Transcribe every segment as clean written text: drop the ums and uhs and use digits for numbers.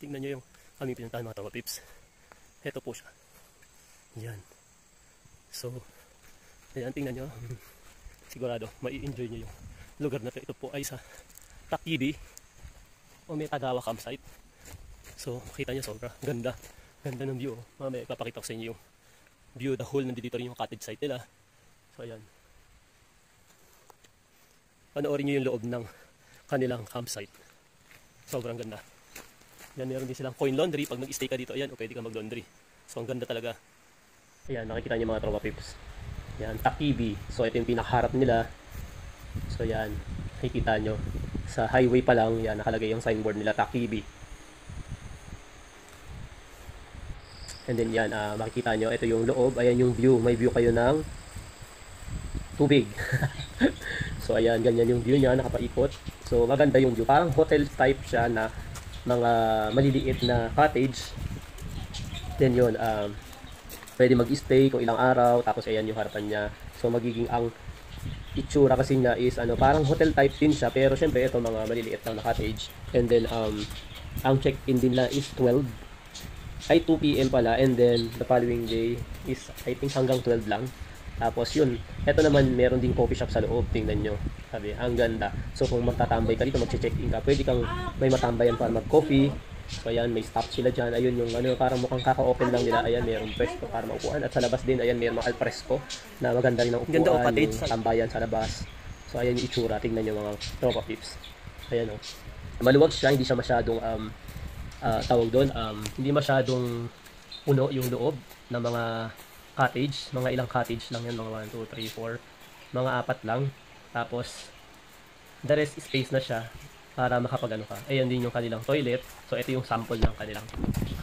Tingnan nyo yung aming pinuntahan mga tropa pips. Ito po siya. Yan. So, ayan, tingnan nyo. Sigurado, mai-enjoy nyo yung lugar na ito. Ito po ay sa Takibi o may Tagawa campsite. So, makita nyo sobra. Ganda. Ganda ng view. Mamaya ipapakita ko sa inyo yung view. The whole nandito rin yung cottage site nila. So, ayan. Panoorin nyo yung loob ng kanilang campsite. Sobrang ganda. Yan, meron din silang coin laundry. Pag mag-stay ka dito, ayan, o pwede ka mag-laundry. So, ang ganda talaga. Ayan, nakikita nyo mga tropa pips. Yan, Takibi. So, ito yung pinakaharap nila. So, yan, nakikita nyo. Sa highway pa lang, yan, nakalagay yung signboard nila, Takibi. And then, yan, makikita nyo, ito yung loob. Ayan yung view. May view kayo ng tubig. So, ayan, ganyan yung view niya, nakapaikot. So, maganda yung view. Parang hotel type siya na mga maliliit na cottage. Then yun, pwede mag-stay kung ilang araw. Tapos ayan yung harapan niya. So magiging ang itsura kasi niya is parang hotel type din siya. Pero syempre ito mga maliliit lang na cottage. And then ang check-in din lang is 12 ay 2 PM pala. And then the following day is I think hanggang 12 lang. Tapos yun, eto naman meron ding coffee shop sa loob, tingnan nyo. Sabi, ang ganda. So kung magtatambay ka dito, mag-check-in ka, pwede kang may matambayan para mag-coffee. So ayan, may stop sila dyan. Ayun yung parang mukhang kaka-open lang nila. Ayan, mayroong pwesto para maupuan. At sa labas din, ayan, mayroong mga alfresco na maganda rin ang upuan. Ganda, yung tambayan sa labas. So ayan yung itsura, tingnan nyo mga tropa pips. Ayan o. Maluwag siya, hindi siya masyadong, tawag doon, hindi masyadong puno yung loob ng mga cottage, mga ilang cottage lang yan, mga 1, 2, 3, 4, mga 4 lang. Tapos the rest space na siya para makapag ka. Ayan din yung kanilang toilet. So ito yung sample ng kanilang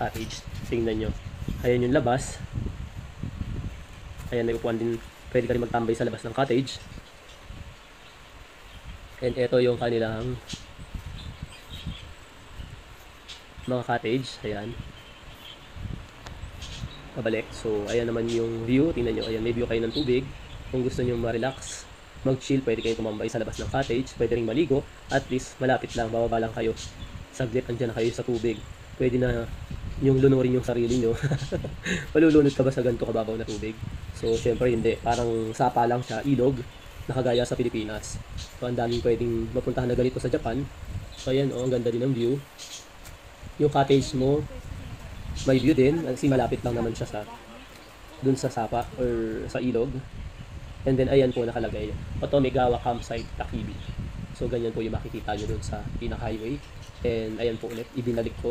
cottage. Tingnan nyo. Ayan yung labas. Ayan, may upuan din. Pwede ka rin magtambay sa labas ng cottage. And ito yung kanilang mga cottage. Ayan. Pabalik. So, ayan naman yung view. Tingnan nyo. Ayan, may view kayo ng tubig. Kung gusto nyo ma-relax, mag-chill, pwede kayo tumambay sa labas ng cottage. Pwede rin maligo. At least, malapit lang. Bababa lang kayo. Saglit, andyan na kayo sa tubig. Pwede na yung lunurin yung sarili nyo. Malulunod ka ba sa ganito kababaw na tubig? So, syempre hindi. Parang sapa lang siya. Ilog. Nakagaya sa Pilipinas. So, ang daming pwedeng mapuntahan na ganito sa Japan. So, ayan, ang ganda din ng view. Yung cottage mo, may view din kasi malapit lang naman siya sa dun sa sapa or sa ilog. And then ayan po nakalagay Otomigawa Campsite Takibi. So ganyan po yung makikita nyo dun sa pinaka-highway. And ayan po ulit, ibinalik ko.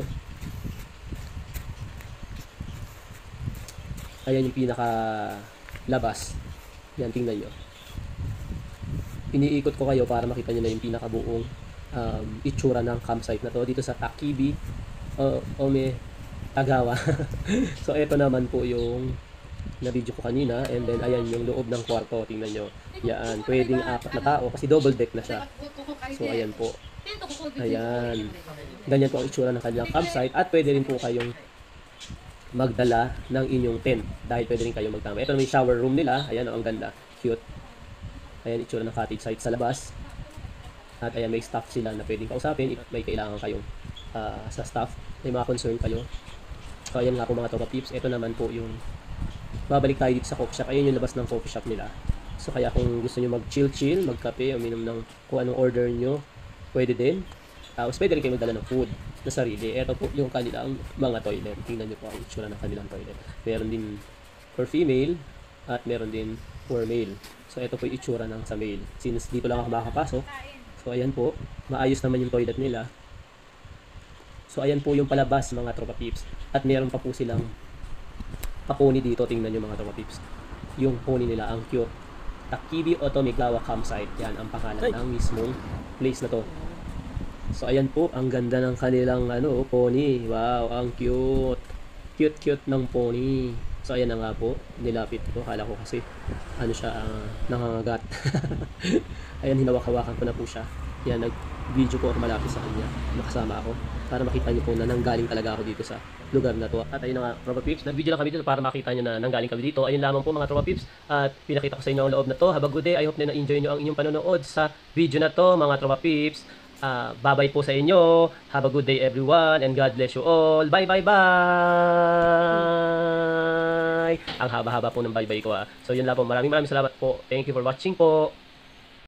Ayan yung pinaka labas. Yan, tingnan nyo. Iniikot ko kayo para makita nyo na yung pinaka-buong itsura ng campsite na to dito sa Takibi Ome Tagawa. So ito naman po yung na-video ko kanina. And then ayan yung loob ng kwarto. Tingnan nyo. Yan. Pwedeng 4 na tao kasi double deck na siya. So ayan po. Ayan. Ganyan po ang itsura ng kanilang campsite. At pwede rin po kayong magdala ng inyong tent. Dahil pwede rin kayong magtambay. Ito naman yung shower room nila. Ayan o, ang ganda. Cute. Ayan itsura ng cottage site sa labas. At ayan may staff sila na pwedeng kausapin. May kailangan kayong sa staff. May mga concern kayo. So ayan nga po mga tropa pips. Ito naman po yung babalik tayo dito sa coffee shop. Ayun yung labas ng coffee shop nila. So kaya kung gusto nyo mag-chill, magkape, uminom ng kung anong order nyo, pwede din. Tapos pwede rin kayo magdala ng food na sarili. Ito po yung kanilang mga toilet. Tingnan nyo po ang itsura ng kanilang toilet. Meron din for female at meron din for male. So ito po yung itsura ng sa male. Since dito lang ako makakapasok. So ayan po, maayos naman yung toilet nila. So ayan po yung palabas mga tropa pips. At meron pa po silang pa-pony dito. Tingnan nyo mga tropa pips. Yung pony nila ang cute. Takibi Otomigawa Campsite. Yan ang pangalan ng mismong place na to. So ayan po, ang ganda ng kanilang pony. Wow, ang cute. Cute ng pony. So ayan na nga po, nilapit ko. Kala ko kasi siya nangangagat. Ayan, hinawak-hawakan ko na po siya. Yan, nag-video po ako malapit sa kanya. Nakasama ako para makita niyo po na nanggaling talaga ako dito sa lugar na to. At ayun na nga, tropa pips, nag-video lang kami dito para makita niyo na nanggaling kami dito. Ayun lamang po mga tropa pips, at pinakita ko sa inyo ang loob na to. Have a good day. I hope na na-enjoy niyo ang inyong panonood sa video na to mga tropa pips. Bye-bye po sa inyo. Have a good day everyone and God bless you all. Bye, bye, bye! Ang haba-haba po ng bye-bye ko. So yun lang po. Maraming salamat po. Thank you for watching po.